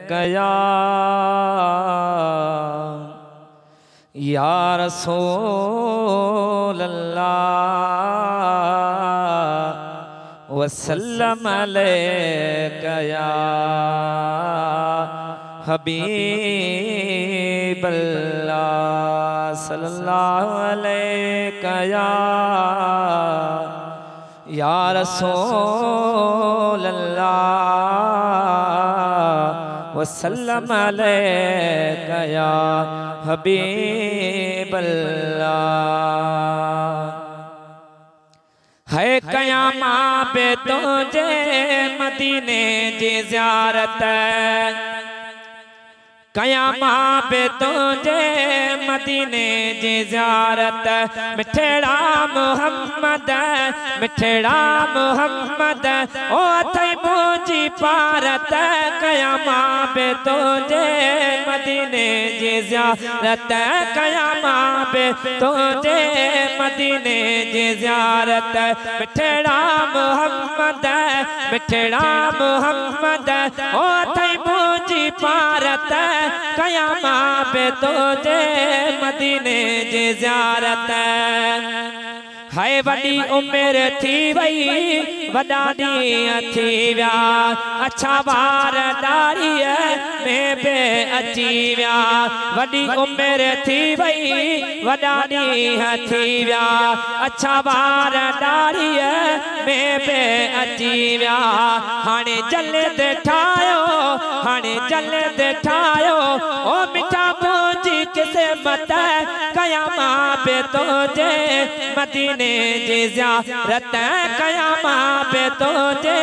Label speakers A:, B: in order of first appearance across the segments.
A: कया या रसूल अल्लाह वसल्लम अलैका या हबीब अल्लाह सल्लल्लाहु अलैका या रसूल अल्लाह वसल्लम अलैका या हबीब अल्लाह। है क़यामत पे तुझे मदीने जी ज़ियारत, क़यामत पे तुझे मदीने जी ज़ियारत। मिठड़ा मोहम्मद मिठड़ा मोहम्मद ओ अथई मुझी पारत। क़यामत पे तुझे मदीने जी ज़ियारत, क़यामत पे तुझे मदीने जी ज़ियारत। मिठड़ा मोहम्मद मिठड़ा मोहम्मद ओ अथई मुझी पारत। क़यामत पे तुझे मदीने जी ज़ियारत। है वॾी उमिरि थी वई वॾा ॾींहं थी विया, अच्छा वार दाढ़ीअ में बि अची विया। वॾी उमिरि थी वई वॾा ॾींहं थी विया, अच्छा वार दाढ़ीअ में बि अची विया। हाणे जल्द ठाहियो हाणे जल्द ठाहियो ओ मिठा मुंहिंजी क़िस्मत। क़यामत पे तुझे मदीने जी ज़ियारत, क़यामत पे तुझे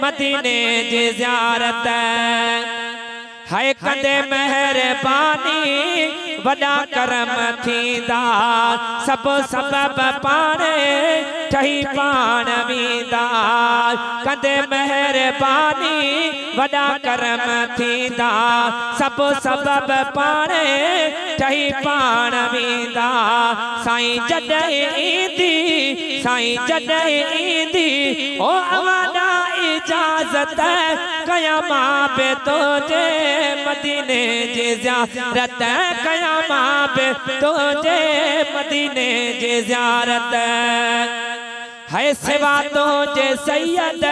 A: मदीने जी ज़ियारत। है कंदे मेहरबानी वॾा करम थींदा, सभु सबब पाणे ठही पाण वेंदा। कंदे मेहरबानी वॾा करम थींदा, सभु सबब पाणे ठही पाण वेंदा। साईं जॾहिं ईंदी साईं जॾहिं ईंदी ओ अवाना इजाज़त। क़यामत पे तुझे मदीने जी ज़ियारत, क़यामत पे तुझे मदीने जी ज़ियारत। है सिवा तुझे सैयद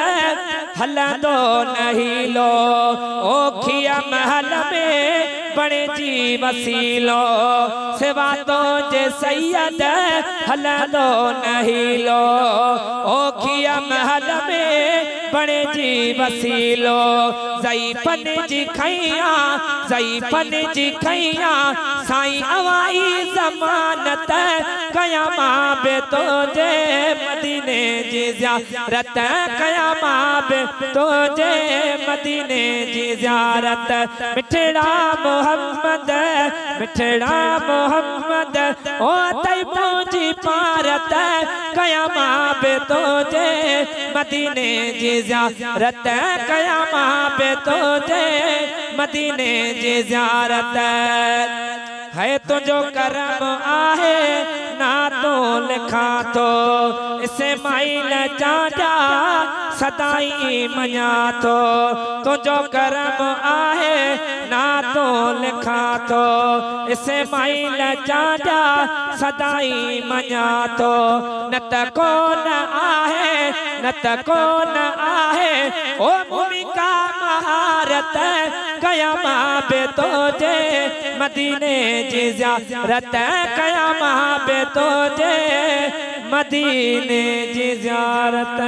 A: हलंदो नहीं लो, ओखिया महल में बणिजी वसीलो। सिवा तुझे सैयद हलंदो नहीं लो, ओखिया महल में बणिजी वसीलो। ज़ईफ़न जी खैया ज़ईफ़न जी खैया साईं अवाई ज़मानत। क़यामत पे तुझे मदीने जी ज़ियारत, क़यामत पे तुझे मदीने जी ज़ियारत। मिठड़ा मोहम्मद मिठड़ा मोहम्मद ओ अथई मुंहिंजी पारत। क़यामत पे तुझे मदीने जी ज़ियारत, क़यामत पे तुझे मदीने जी ज़ियारत। है तुझो करम आहे ना तो लिखा तो, इस्माइल जाजा सदाई मञा तो। तुझो करम आहे ना तो लिखा तो, इस्माइल जाजा सदाई मञा तो। न त कोन आहे न त कोन आहे ओ भूमिका महारत। क़यामत पे तुझे मदीने जी ज़ियारत, क़यामत पे तुझे मदीने जी ज़ियारत।